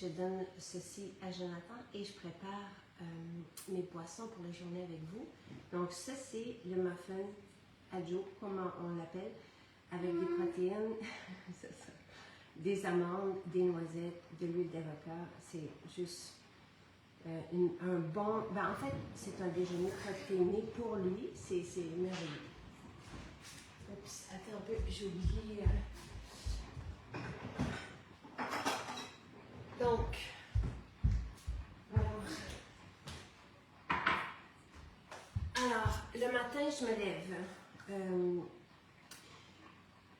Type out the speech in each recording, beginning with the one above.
je donne ceci à Jonathan et je prépare mes boissons pour la journée avec vous. Donc ça, c'est le muffin à Joe, comme on l'appelle, avec des protéines, c'est ça, des amandes, des noisettes, de l'huile d'avocat. C'est juste un bon... Ben, en fait, c'est un déjeuner protéiné pour lui. C'est merveilleux. Oups, attends un peu, j'ai oublié... Donc, voilà. Alors, le matin, je me lève.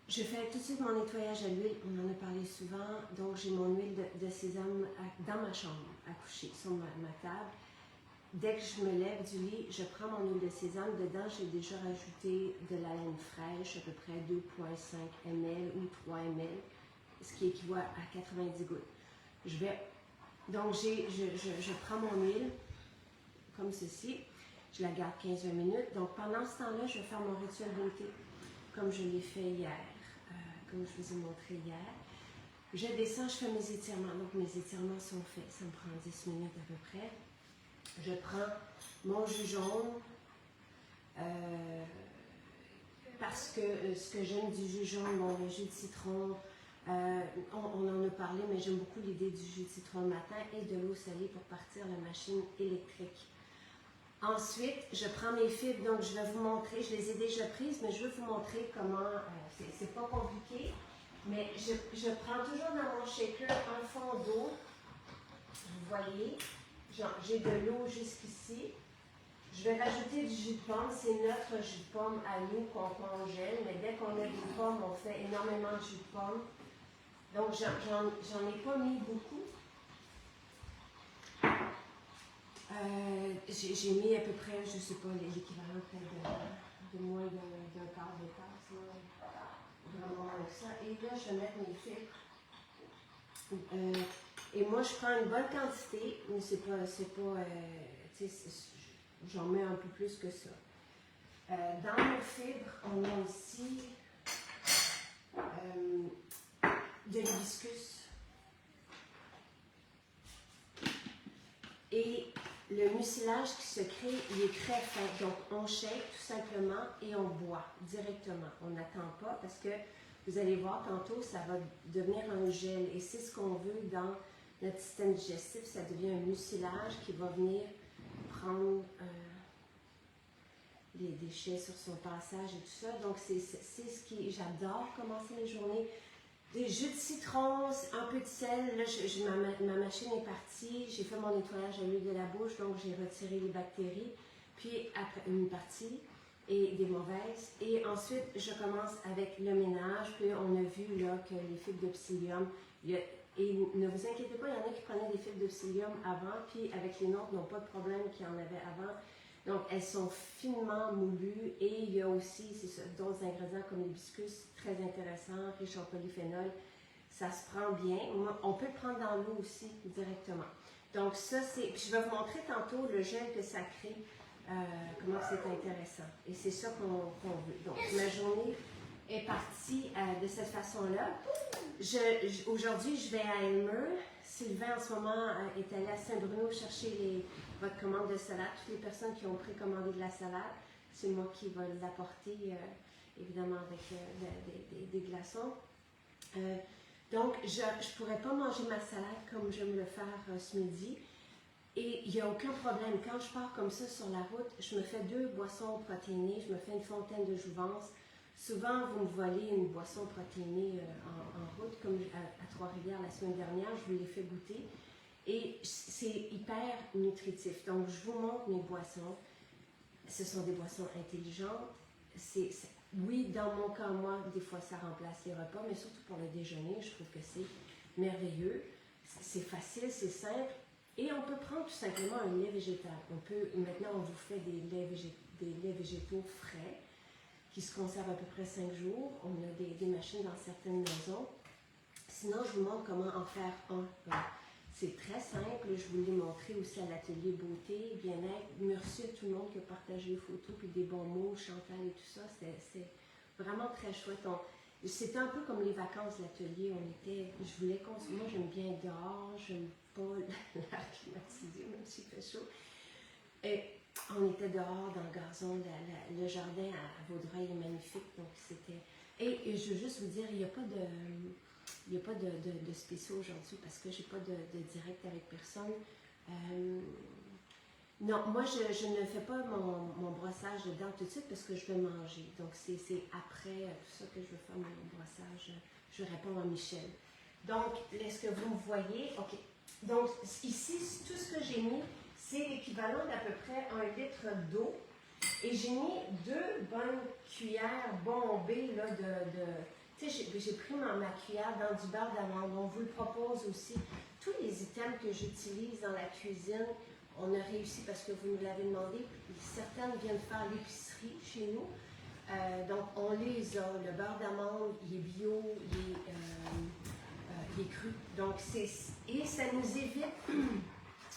Je fais tout de suite mon nettoyage à l'huile, on en a parlé souvent. Donc, j'ai mon huile de sésame dans ma chambre à coucher, sur ma table. Dès que je me lève du lit, je prends mon huile de sésame. Dedans, j'ai déjà rajouté de la laine fraîche, à peu près 2,5 ml ou 3 ml, ce qui équivaut à 90 gouttes. Donc, je prends mon huile, comme ceci. Je la garde 15-20 minutes. Donc, pendant ce temps-là, je vais faire mon rituel beauté, comme je l'ai fait hier, comme je vous ai montré hier. Je descends, je fais mes étirements. Donc, mes étirements sont faits. Ça me prend 10 minutes à peu près. Je prends mon jus jaune, parce que ce que j'aime du jus jaune, bon, le jus de citron, on en a parlé, mais j'aime beaucoup l'idée du jus de citron le matin et de l'eau salée pour partir la machine électrique. Ensuite, je prends mes fibres, donc je vais vous montrer, je les ai déjà prises, mais je vais vous montrer comment, c'est pas compliqué, mais je prends toujours dans mon shaker un fond d'eau, vous voyez, j'ai de l'eau jusqu'ici. Je vais rajouter du jus de pomme, c'est notre jus de pomme à nous qu'on congèle, mais dès qu'on a des pommes, on fait énormément de jus de pomme. Donc, j'en ai pas mis beaucoup. J'ai mis à peu près, je ne sais pas, l'équivalent peut-être de moins d'un quart de tasse, vraiment avec ça. Et là, je vais mettre mes fibres. Et moi, je prends une bonne quantité, mais c'est pas tu sais, j'en mets un peu plus que ça. Dans nos fibres, on a aussi de l'hibiscus. Et le mucilage qui se crée, il est très fin. Donc, on shake tout simplement et on boit directement. On n'attend pas parce que vous allez voir tantôt, ça va devenir un gel. Et c'est ce qu'on veut dans notre système digestif. Ça devient un mucilage qui va venir prendre les déchets sur son passage et tout ça. Donc, c'est ce qui... J'adore commencer mes journées. Des jus de citron, un peu de sel. Là, ma machine est partie. J'ai fait mon nettoyage à l'huile de la bouche, donc j'ai retiré les bactéries. Puis après une partie et des mauvaises. Et ensuite, je commence avec le ménage. Puis on a vu là que les fibres de psyllium, et ne vous inquiétez pas, il y en a qui prenaient des fibres de psyllium avant, puis avec les nôtres, n'ont pas de problème qu'il y en avait avant. Donc, elles sont finement moulues et il y a aussi d'autres ingrédients comme l'hibiscus, très intéressant, riche en polyphénol. Ça se prend bien. On peut le prendre dans l'eau aussi directement. Donc, ça, c'est... Puis, je vais vous montrer tantôt le gel que ça crée, comment c'est intéressant. Et c'est ça qu'on veut. Donc, ma journée est partie de cette façon-là. Aujourd'hui, je vais à Elmer. Sylvain, en ce moment, est allé à Saint-Bruno chercher votre commande de salade. Toutes les personnes qui ont précommandé de la salade, c'est moi qui vais l'apporter, évidemment, avec des glaçons. Donc, je ne pourrais pas manger ma salade comme j'aime le faire ce midi. Et il n'y a aucun problème. Quand je pars comme ça sur la route, je me fais 2 boissons protéinées. Je me fais une fontaine de jouvence. Souvent, vous me volez une boisson protéinée en route, comme à Trois-Rivières la semaine dernière, je vous l'ai fait goûter. Et c'est hyper nutritif. Donc, je vous montre mes boissons. Ce sont des boissons intelligentes. Oui, dans mon cas, moi, des fois, ça remplace les repas, mais surtout pour le déjeuner, je trouve que c'est merveilleux. C'est facile, c'est simple. Et on peut prendre tout simplement un lait végétal. Maintenant, on vous fait des laits végétaux frais, qui se conserve à peu près 5 jours. On a des machines dans certaines maisons. Sinon, je vous montre comment en faire un. C'est très simple. Je vous l'ai montré aussi à l'atelier beauté, bien-être. Merci à tout le monde qui a partagé les photos, puis des bons mots, Chantal et tout ça. C'est vraiment très chouette. c'était un peu comme les vacances de l'atelier. Je voulais moi j'aime bien être dehors, j'aime pas l'air climatisé, même s'il fait chaud. Et on était dehors dans le gazon, le jardin à Vaudreuil est magnifique, donc c'était... Et je veux juste vous dire, il n'y a pas de spéciaux aujourd'hui parce que j'ai pas de direct avec personne. Non, moi je ne fais pas mon brossage de dents tout de suite parce que je vais manger. Donc c'est après tout ça que je vais faire mon brossage. Je réponds à Michel. Donc, est-ce que vous me voyez? OK. Donc ici, tout ce que j'ai mis, c'est l'équivalent d'à peu près 1 litre d'eau. Et j'ai mis 2 bonnes cuillères bombées là, tu sais, j'ai pris ma cuillère dans du beurre d'amande. On vous le propose aussi. Tous les items que j'utilise dans la cuisine, on a réussi parce que vous nous l'avez demandé. Certaines viennent faire l'épicerie chez nous. Donc, on les a. Le beurre d'amande, il est bio, il est cru. Donc, et ça nous évite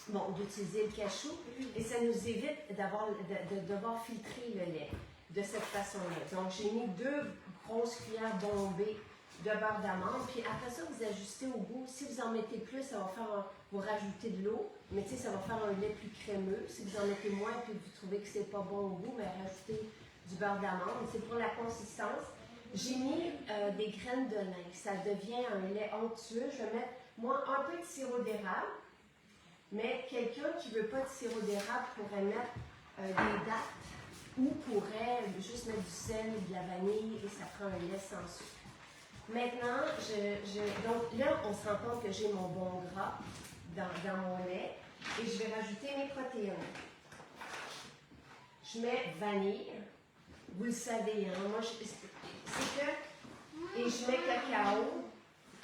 bon, d'utiliser le cachou et ça nous évite de devoir filtrer le lait de cette façon-là. Donc, j'ai mis 2 grosses cuillères bombées de beurre d'amande. Puis après ça, vous ajustez au goût. Si vous en mettez plus, ça va faire vous rajoutez de l'eau, mais tu sais, ça va faire un lait plus crémeux. Si vous en mettez moins et que vous trouvez que c'est pas bon au goût, mais rajoutez du beurre d'amande. C'est pour la consistance. J'ai mis des graines de lin. Ça devient un lait onctueux. Je vais mettre, moi, un peu de sirop d'érable. Mais quelqu'un qui ne veut pas de sirop d'érable pourrait mettre des dattes ou pourrait juste mettre du sel, de la vanille et ça fera un lait sans sucre. Maintenant, donc là, on se rend compte que j'ai mon bon gras dans mon lait et je vais rajouter mes protéines. Je mets vanille, vous le savez, hein, moi c'est que, et je mets cacao.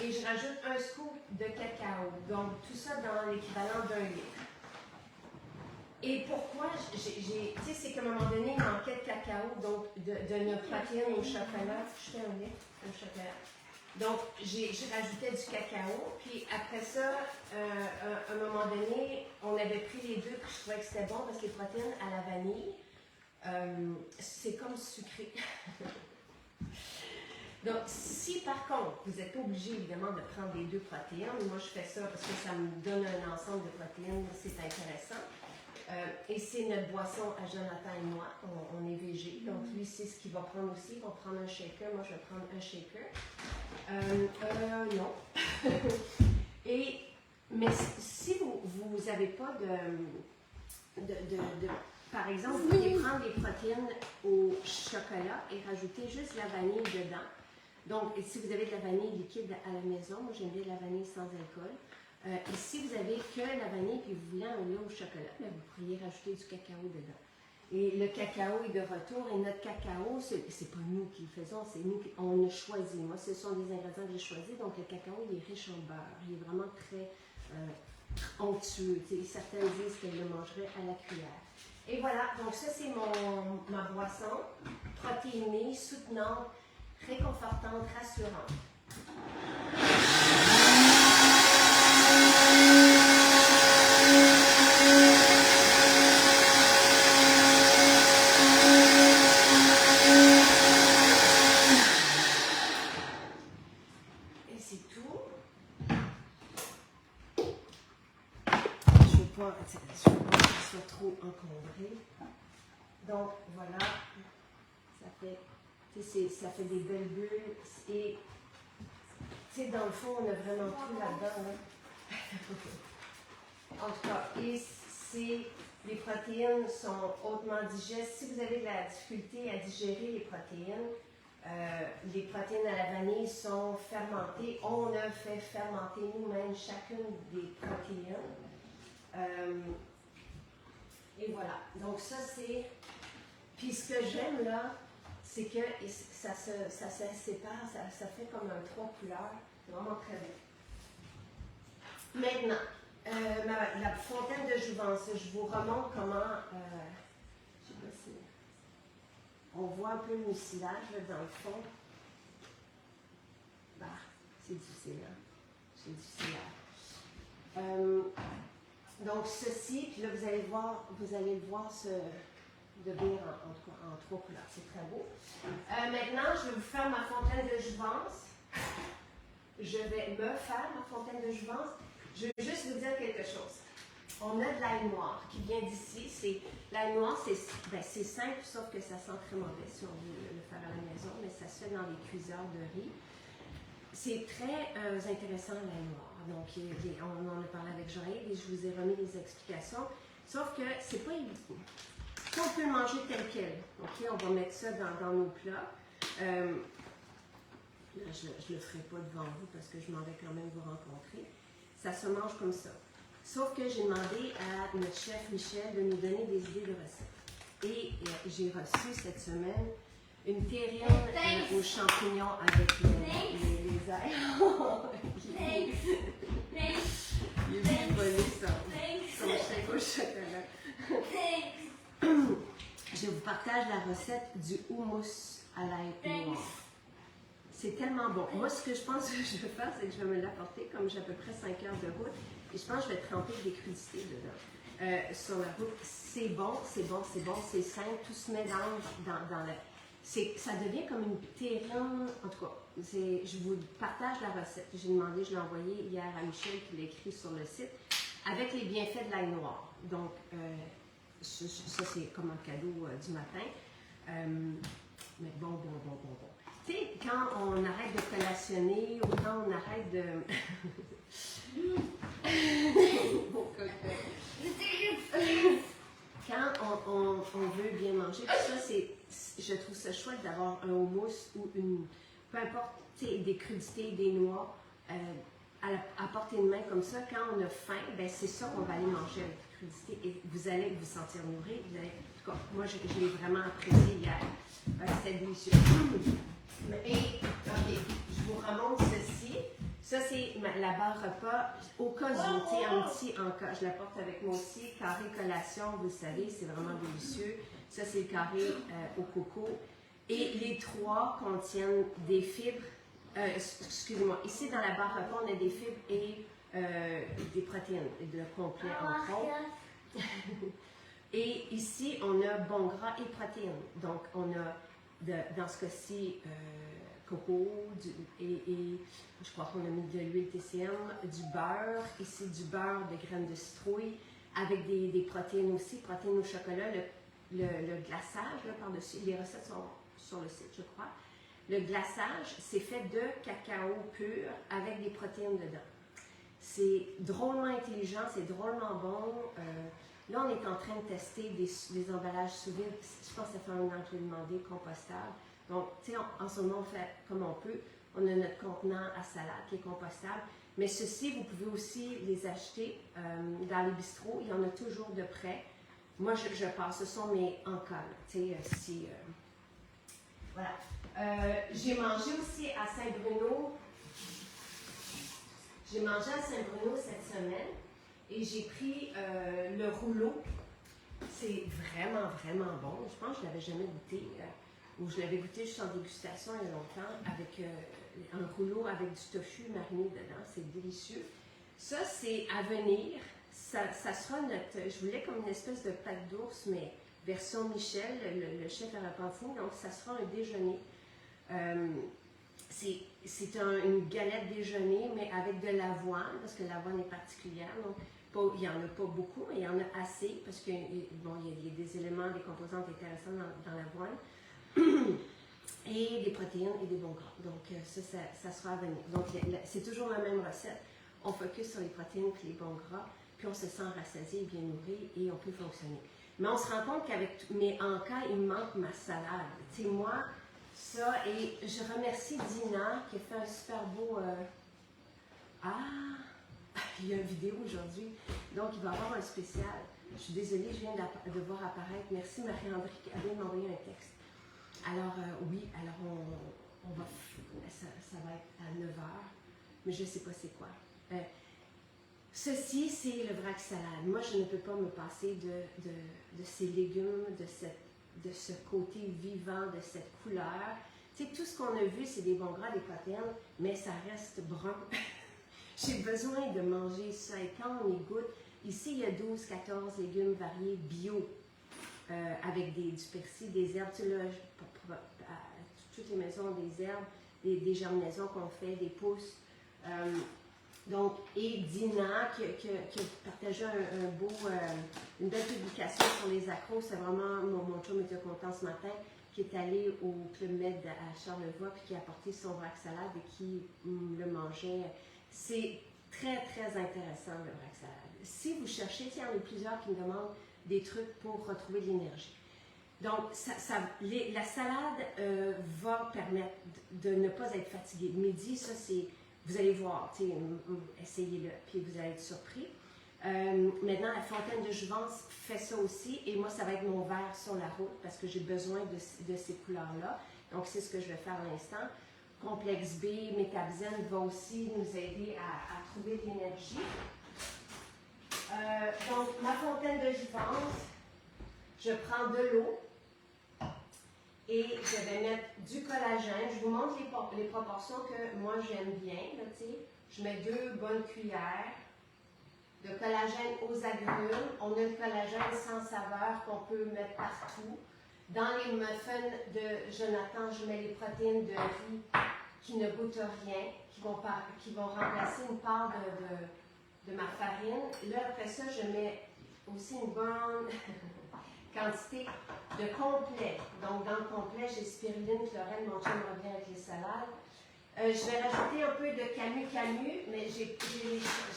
Et je rajoute un scoop de cacao. Donc, tout ça dans l'équivalent d'1 litre. Et pourquoi tu sais, c'est qu'à un moment donné, il manquait de cacao, donc de notre protéine au chocolat. Je fais un lait au chocolat. Donc, j'ai rajouté du cacao. Puis après ça, à un moment donné, on avait pris les 2, puis je trouvais que c'était bon parce que les protéines à la vanille, c'est comme sucré. Donc, si par contre, vous êtes obligé évidemment de prendre les 2 protéines, moi je fais ça parce que ça me donne un ensemble de protéines, c'est intéressant. Et c'est notre boisson à Jonathan et moi, on est végé, donc lui c'est ce qu'il va prendre aussi, il va prendre un shaker, moi je vais prendre un shaker. Non. Mais si vous n'avez pas par exemple, vous pouvez prendre les protéines au chocolat et rajouter juste la vanille dedans. Donc, si vous avez de la vanille liquide à la maison, moi j'aime bien de la vanille sans alcool. Et si vous avez que la vanille et vous voulez un lait au chocolat, bien, vous pourriez rajouter du cacao dedans. Et le cacao est de retour. Et notre cacao, c'est pas nous qui le faisons, c'est nous qui on a choisi. Moi, ce sont des ingrédients que j'ai choisis. Donc, le cacao, il est riche en beurre. Il est vraiment très onctueux. Certains disent qu'elles le mangeraient à la cuillère. Et voilà, donc ça c'est ma boisson, protéinée, soutenante, réconfortante, rassurante. Et c'est tout. Je ne veux pas qu'il soit trop encombré. Donc voilà, ça fait des belles bulles et dans le fond on a vraiment tout là-dedans. Hein? En tout cas, les protéines sont hautement digestes. Si vous avez de la difficulté à digérer les protéines à la vanille sont fermentées. On a fait fermenter nous-mêmes chacune des protéines. Et voilà. Donc ça c'est... Puis ce que j'aime là, c'est que ça se sépare, ça fait comme un 3 couleurs. C'est vraiment très bien. Maintenant, la fontaine de jouvence, je vous remontre comment, je sais pas si on voit un peu le mucilage dans le fond. Bah, c'est difficile, hein? C'est difficile. Donc ceci, puis là vous allez le voir de venir en 3 couleurs. C'est très beau. Maintenant, je vais vous faire ma fontaine de jouvence. Je vais me faire ma fontaine de jouvence. Je veux juste vous dire quelque chose. On a de l'ail noir qui vient d'ici. L'ail noir, c'est simple, sauf que ça sent très mauvais si on veut le faire à la maison, mais ça se fait dans les cuiseurs de riz. C'est très intéressant, l'ail noir. Donc, on en a parlé avec Jean-Yves et je vous ai remis les explications. Sauf que c'est pas évident. Si on peut le manger tel quel, ok, on va mettre ça dans nos plats. Là, je ne le ferai pas devant vous parce que je m'en vais quand même vous rencontrer. Ça se mange comme ça. Sauf que j'ai demandé à notre chef Michel de nous donner des idées de recettes. Et j'ai reçu cette semaine une terrine aux champignons avec les ailes. Il est venu voler son chèque au chocolat. Je vous partage la recette du houmous à l'ail noir. C'est tellement bon. Moi, ce que je pense que je vais faire, c'est que je vais me l'apporter, comme j'ai à peu près 5 heures de route, et je pense que je vais tremper des crudités dedans. Sur la route, c'est bon, c'est bon, c'est bon, c'est simple, tout se mélange dans le... Ça devient comme une terrine, en tout cas, je vous partage la recette. J'ai demandé, je l'ai envoyé hier à Michel qui l'a écrit sur le site, avec les bienfaits de l'ail noir. Donc, ça c'est comme un cadeau du matin. Mais bon. Tu sais, quand on arrête de collationner ou quand on arrête de... Quand on veut bien manger, tout ça, je trouve ça chouette d'avoir un houmous ou peu importe, des crudités, des noix à portée de main comme ça. Quand on a faim, ben c'est ça qu'on va aller manger avec les crudités et vous allez vous sentir nourri. En tout cas, moi, je l'ai vraiment apprécié hier. C'était délicieux. Et, ok, je vous remonte ceci. Ça, c'est la barre repas. Au cas où, un petit encas. Je la porte avec moi aussi. Carré collation, vous le savez, c'est vraiment délicieux. Ça, c'est le carré au coco. Et les 3 contiennent des fibres. Excusez-moi. Ici, dans la barre repas, on a des fibres et des protéines, de complet entre autres. Et ici, on a bon gras et protéines. Donc, on a, dans ce cas-ci, coco, et je crois qu'on a mis de l'huile TCM, du beurre, ici du beurre de graines de citrouille, avec des protéines aussi, protéines au chocolat, le glaçage par-dessus, les recettes sont sur le site, je crois. Le glaçage, c'est fait de cacao pur avec des protéines dedans. C'est drôlement intelligent, c'est drôlement bon. Là, on est en train de tester des emballages sous vide. Je pense que ça fait 1 an que je l'ai demandé, compostable. Donc, tu sais, en ce moment, on fait comme on peut. On a notre contenant à salade qui est compostable. Mais ceci, vous pouvez aussi les acheter dans les bistrots. Il y en a toujours de près. Moi, je passe. Ce sont mes encas. Tu sais, voilà. J'ai mangé aussi à Saint-Bruno. J'ai mangé à Saint-Bruno cette semaine. Et j'ai pris le rouleau. C'est vraiment, vraiment bon. Je pense que je ne l'avais jamais goûté. Ou je l'avais goûté juste en dégustation il y a longtemps, avec un rouleau avec du tofu mariné dedans. C'est délicieux. Ça, c'est à venir. Ça sera notre... Je voulais comme une espèce de pâte d'ours, mais version Michel, le chef à la pantine. Donc, ça sera un déjeuner. C'est une galette déjeuner, mais avec de l'avoine, parce que l'avoine est particulière. Donc, il n'y en a pas beaucoup, mais il y en a assez, parce qu'il bon, y a des éléments, des composantes intéressantes dans l'avoine. Et des protéines et des bons gras. Donc, ça sera à venir. Donc, c'est toujours la même recette. On focus sur les protéines et les bons gras, puis on se sent rassasié, bien nourri, et on peut fonctionner. Mais on se rend compte qu'avec mes encas, il me manque ma salade. Tu sais, moi, ça, et je remercie Dina qui a fait un super beau... il y a une vidéo aujourd'hui, donc il va y avoir un spécial. Je suis désolée, je viens de voir apparaître. Merci Marie-André qui vient de m'envoyer un texte. Alors, oui, alors on va... Ça va être à 9h, mais je ne sais pas c'est quoi. Ceci, c'est le vrac salade. Moi, je ne peux pas me passer de ces légumes, de ce côté vivant, de cette couleur. Tu sais, tout ce qu'on a vu, c'est des bons gras, des protéines, mais ça reste brun. J'ai besoin de manger ça. Et quand on y goûte, ici, il y a 12-14 légumes variés bio. avec du persil, des herbes. Tu sais, là, à toutes les maisons ont des herbes, des germinaisons qu'on fait, des pousses. Donc, et Dina qui a partagé une belle publication sur les accros. C'est vraiment, mon chum était content ce matin, qui est allé au Club Med à Charlevoix, puis qui a apporté son vrac salade et qui le mangeait. C'est très, très intéressant, le vrac salade. Si vous cherchez, il y en a plusieurs qui me demandent des trucs pour retrouver de l'énergie. Donc, la salade va permettre de ne pas être fatigué. Le midi, ça, c'est, vous allez voir, essayez-le, puis vous allez être surpris. Maintenant, la fontaine de jouvence fait ça aussi, et moi, ça va être mon verre sur la route, parce que j'ai besoin de ces couleurs-là. Donc, c'est ce que je vais faire à l'instant. Complexe B, Métabzen va aussi nous aider à trouver de l'énergie. Donc, ma fontaine de jouvence, je prends de l'eau et je vais mettre du collagène. Je vous montre les proportions que moi j'aime bien. Là, je mets 2 bonnes cuillères de collagène aux agrumes. On a le collagène sans saveur qu'on peut mettre partout. Dans les muffins de Jonathan, je mets les protéines de riz qui ne goûtent rien, qui vont remplacer une part de ma farine. Là, après ça, je mets aussi une bonne quantité de complet. Donc, dans le complet, j'ai spiruline, chlorelle, mon chum revient avec les salades. Je vais rajouter un peu de camu, mais j'ai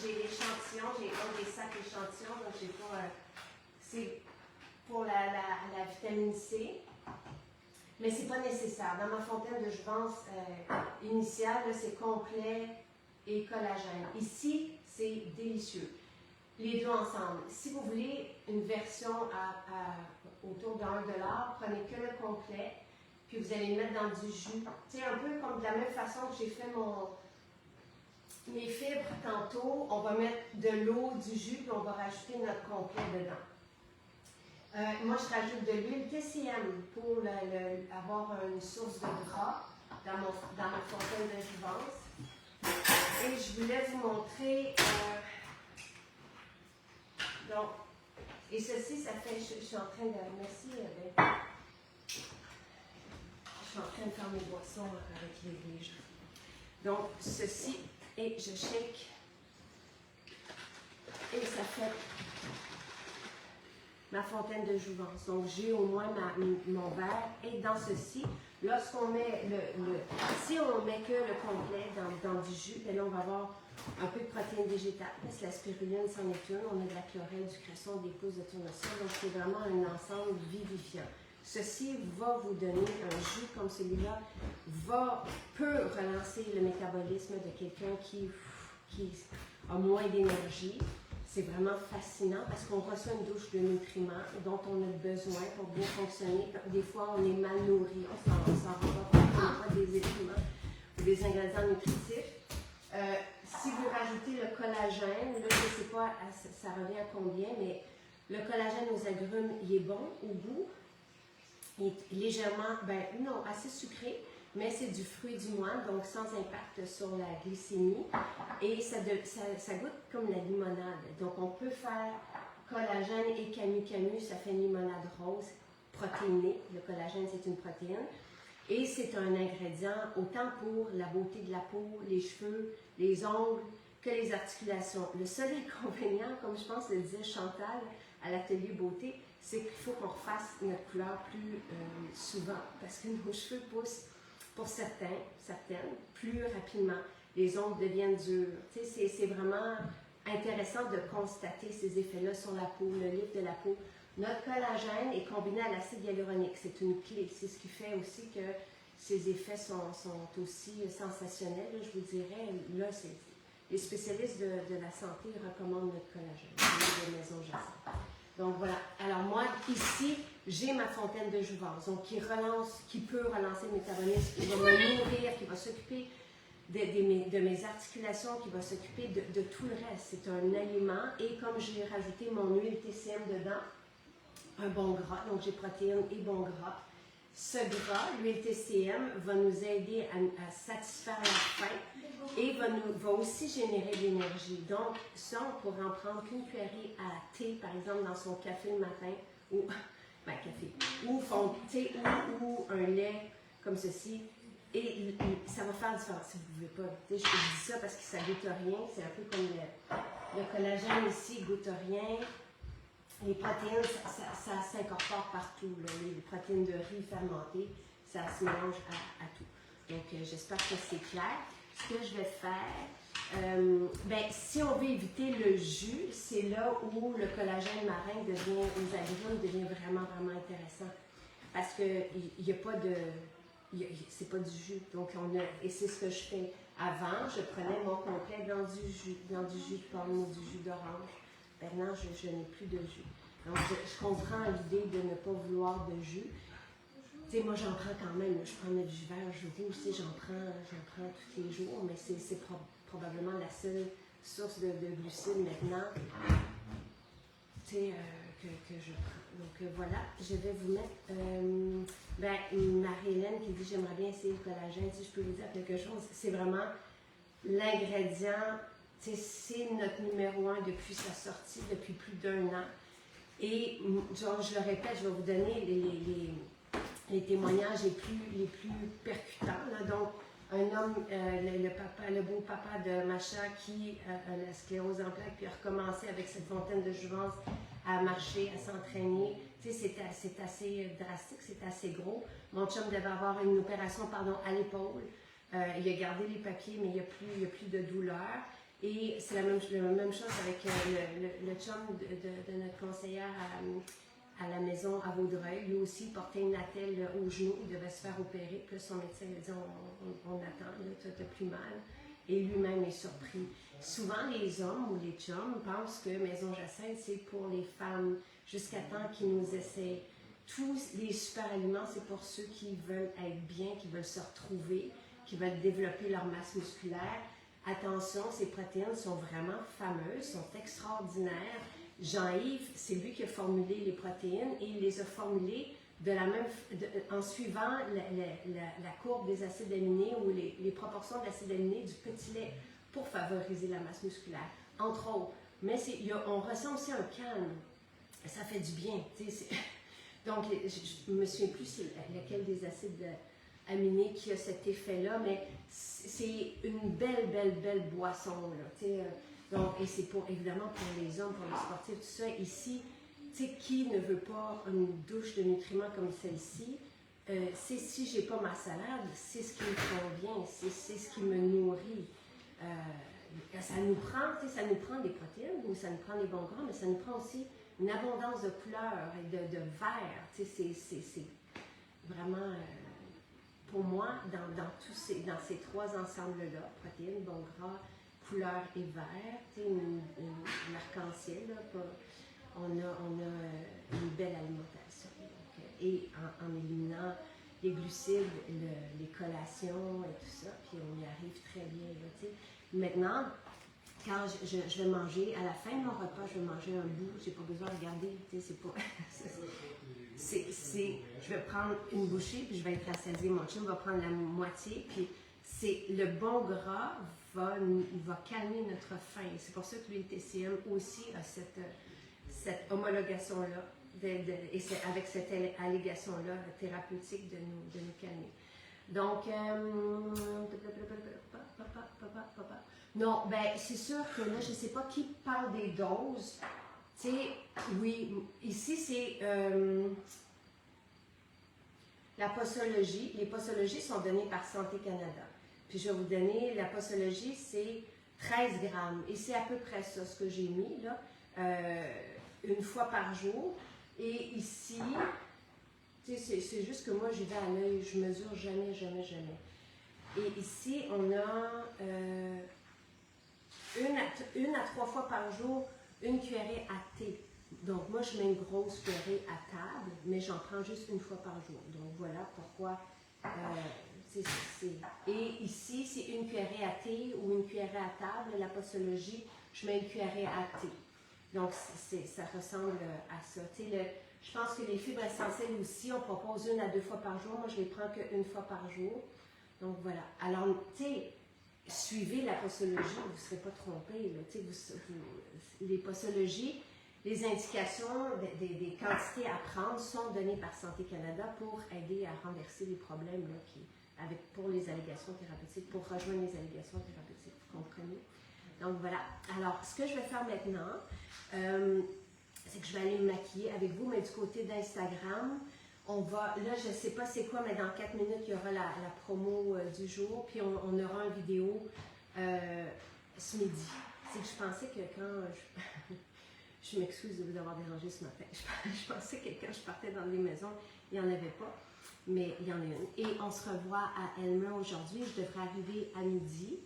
l'échantillon, j'ai des sacs échantillons, donc j'ai pas. C'est pour la vitamine C. Mais ce n'est pas nécessaire. Dans ma fontaine de jouvence initiale, c'est complet et collagène. Ici, c'est délicieux. Les deux ensemble. Si vous voulez une version autour de 1 $, prenez que le complet, puis vous allez le mettre dans du jus. Tu sais, un peu comme de la même façon que j'ai fait mes fibres tantôt, on va mettre de l'eau, du jus, puis on va rajouter notre complet dedans. Moi, je rajoute de l'huile TCM pour avoir une source de gras dans ma fontaine de jouvence. Et je voulais vous montrer. Donc, et ceci, ça fait. Je suis en train de. Merci. Je suis en train de faire mes boissons avec les gens. Donc, ceci, et je shake. Et ça fait ma fontaine de jouvence. Donc, j'ai au moins mon verre. Et dans ceci, lorsqu'on met si on met que le complet dans du jus, bien là, on va avoir un peu de protéines végétales. Parce que la spiruline, c'en est une. On a de la chlorelle, du cresson, des pousses de tournesol. Donc, c'est vraiment un ensemble vivifiant. Ceci va vous donner un jus comme celui-là, peut relancer le métabolisme de quelqu'un qui a moins d'énergie. C'est vraiment fascinant parce qu'on reçoit une douche de nutriments dont on a besoin pour bien fonctionner. Des fois, on est mal nourri, on s'en rend pas compte, on n'a pas des éléments ou des ingrédients nutritifs. Si vous rajoutez le collagène, là, je ne sais pas, ça revient à combien, mais le collagène aux agrumes, il est bon au goût. Il est légèrement, non, assez sucré, mais c'est du fruit du moine, donc sans impact sur la glycémie. Et ça goûte comme la limonade. Donc, on peut faire collagène et camu, ça fait une limonade rose protéinée. Le collagène, c'est une protéine. Et c'est un ingrédient autant pour la beauté de la peau, les cheveux, les ongles, que les articulations. Le seul inconvénient, comme je pense le disait Chantal à l'atelier beauté, c'est qu'il faut qu'on refasse notre couleur plus souvent parce que nos cheveux poussent pour certaines, plus rapidement. Les ongles deviennent durs. Tu sais, c'est vraiment intéressant de constater ces effets-là sur la peau, le livre de la peau. Notre collagène est combiné à l'acide hyaluronique. C'est une clé. C'est ce qui fait aussi que ces effets sont aussi sensationnels. Là, je vous dirais, là, les spécialistes de la santé recommandent notre collagène, de Maison Jacinthe. Donc voilà. Alors moi, ici, j'ai ma fontaine de jouvence, donc qui peut relancer le métabolisme, qui va me nourrir, qui va s'occuper de mes articulations, qui va s'occuper de tout le reste. C'est un aliment et comme j'ai rajouté mon huile TCM dedans, un bon gras, donc j'ai protéines et bon gras. Ce gras, l'huile TCM, va nous aider à satisfaire la faim et va aussi générer de l'énergie. Donc, ça, on pourrait en prendre qu'une cuillerée à thé, par exemple, dans son café le matin, ou ben, café, ou, ou un lait comme ceci, et ça va faire la différence si vous ne pouvez pas. Je dis ça parce que ça ne goûte rien, c'est un peu comme le collagène ici, il ne goûte rien. Les protéines, ça s'incorpore partout. Là. Les protéines de riz fermentées, ça se mélange à tout. Donc, j'espère que c'est clair. Ce que je vais faire, ben, si on veut éviter le jus, c'est là où le collagène marin devient, les agrumes devient vraiment, vraiment intéressant. Parce qu'il n'y a pas de... c'est pas du jus. Donc, et c'est ce que je fais. Avant, je prenais mon complet dans du jus de pomme ou du jus d'orange. Maintenant, je n'ai plus de jus. Donc, je comprends l'idée de ne pas vouloir de jus. Tu sais, moi, j'en prends quand même. Je prends le jus vert, jus rouge, tu sais, j'en prends tous les jours, mais c'est probablement la seule source de glucides maintenant, tu sais, que je prends. Donc, voilà, je vais vous mettre, Marie-Hélène qui dit « J'aimerais bien essayer le collagène. » Si je peux vous dire quelque chose, c'est vraiment l'ingrédient, c'est notre numéro 1 depuis sa sortie, depuis plus d'1 an. Et genre, je le répète, je vais vous donner les témoignages les plus percutants. Là. Donc, un homme, le beau papa de Macha qui a la sclérose en plaques, puis a recommencé avec cette fontaine de jouvence à marcher, à s'entraîner. Tu sais, c'est assez drastique, c'est assez gros. Mon chum devait avoir une opération, à l'épaule. Il a gardé les papiers, mais il n'y a plus de douleur. Et c'est la même chose avec le chum de notre conseillère à la maison à Vaudreuil. Lui aussi portait une attelle au genou, il devait se faire opérer. Puis son médecin lui a dit on attend, tu n'as plus mal. Et lui-même est surpris. Souvent, les hommes ou les chums pensent que Maison Jacinthe, c'est pour les femmes, jusqu'à temps qu'ils nous essayent. Tous les super aliments, c'est pour ceux qui veulent être bien, qui veulent se retrouver, qui veulent développer leur masse musculaire. Attention, ces protéines sont vraiment fameuses, sont extraordinaires. Jean-Yves, c'est lui qui a formulé les protéines et il les a formulées en suivant la courbe des acides aminés ou les proportions d'acides aminés du petit lait pour favoriser la masse musculaire, entre autres. Mais on ressent aussi un calme. Ça fait du bien. Donc, je ne me souviens plus c'est lequel des acides aminés qui a cet effet-là, mais c'est une belle boisson. Là, donc, et c'est évidemment pour les hommes, pour les sportifs, tout ça. Ici, qui ne veut pas une douche de nutriments comme celle-ci? Si je n'ai pas ma salade, c'est ce qui me convient, c'est ce qui me nourrit. Ça nous prend des protéines, ou ça nous prend des bons gras, mais ça nous prend aussi une abondance de couleurs et de vert. C'est vraiment, pour moi, dans ces trois ensembles-là, protéines, bons gras, couleur et vert, l'arc-en-ciel, on a une belle alimentation. Donc, et en éliminant les glucides, les collations et tout ça, puis on y arrive très bien. Là, maintenant, quand je vais manger, à la fin de mon repas, je vais manger un bout, j'ai pas besoin de regarder, c'est pas... je vais prendre une bouchée, puis je vais être rassasiée. Mon chum va prendre la moitié, puis le bon gras va calmer notre faim. C'est pour ça que l'huile TCM aussi a cette homologation-là, et avec cette allégation-là thérapeutique de nous calmer. Donc, non, ben c'est sûr que là, je ne sais pas qui parle des doses. Tu sais, oui, ici c'est la posologie. Les posologies sont données par Santé Canada. Puis je vais vous donner, la posologie, c'est 13 grammes. Et c'est à peu près ça, ce que j'ai mis, là, une fois par jour. Et ici, c'est juste que moi, j'y vais à l'œil, je mesure jamais. Et ici, on a une à 3 fois par jour, une cuillerée à thé. Donc, moi, je mets une grosse cuillerée à table, mais j'en prends juste une fois par jour. Donc, voilà pourquoi. Et ici, c'est une cuillerée à thé ou une cuillerée à table. La posologie, je mets une cuillerée à thé. Donc, ça ressemble à ça. Je pense que les fibres essentielles aussi, on propose 1 à 2 fois par jour. Moi, je les prends qu'une fois par jour. Donc, voilà. Alors, tu sais, suivez la posologie, vous ne serez pas trompés. Les posologies, Les indications des quantités à prendre sont données par Santé Canada pour aider à renverser les problèmes là, pour les allégations thérapeutiques, pour rejoindre les allégations thérapeutiques, vous comprenez? Donc voilà. Alors, ce que je vais faire maintenant, c'est que je vais aller me maquiller avec vous, mais du côté d'Instagram, là je ne sais pas c'est quoi, mais dans 4 minutes, il y aura la promo du jour, puis on aura une vidéo ce midi. C'est que je pensais que quand je m'excuse de vous avoir dérangé ce matin. Je pensais que quand je partais dans les maisons, il n'y en avait pas, mais il y en a une. Et on se revoit à Elma aujourd'hui. Je devrais arriver à midi.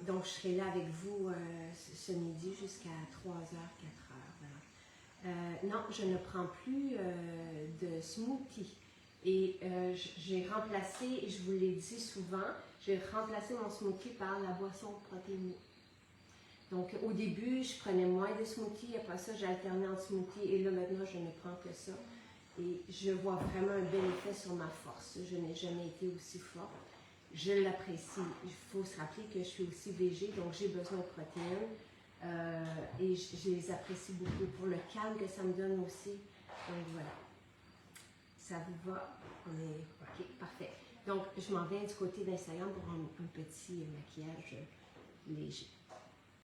Donc, je serai là avec vous ce midi jusqu'à 3h, 4h. Voilà. Non, je ne prends plus de smoothie. Et j'ai remplacé, et je vous l'ai dit souvent, j'ai remplacé mon smoothie par la boisson protéinée. Donc, au début, je prenais moins de smoothies. Après ça, j'alternais en smoothie. Et là, maintenant, je ne prends que ça. Et je vois vraiment un bel effet sur ma force. Je n'ai jamais été aussi forte. Je l'apprécie. Il faut se rappeler que je suis aussi végé, donc j'ai besoin de protéines. Et je les apprécie beaucoup pour le calme que ça me donne aussi. Donc, voilà. Ça vous va? On est OK, parfait. Donc, je m'en vais du côté d'Instagram pour un petit maquillage léger.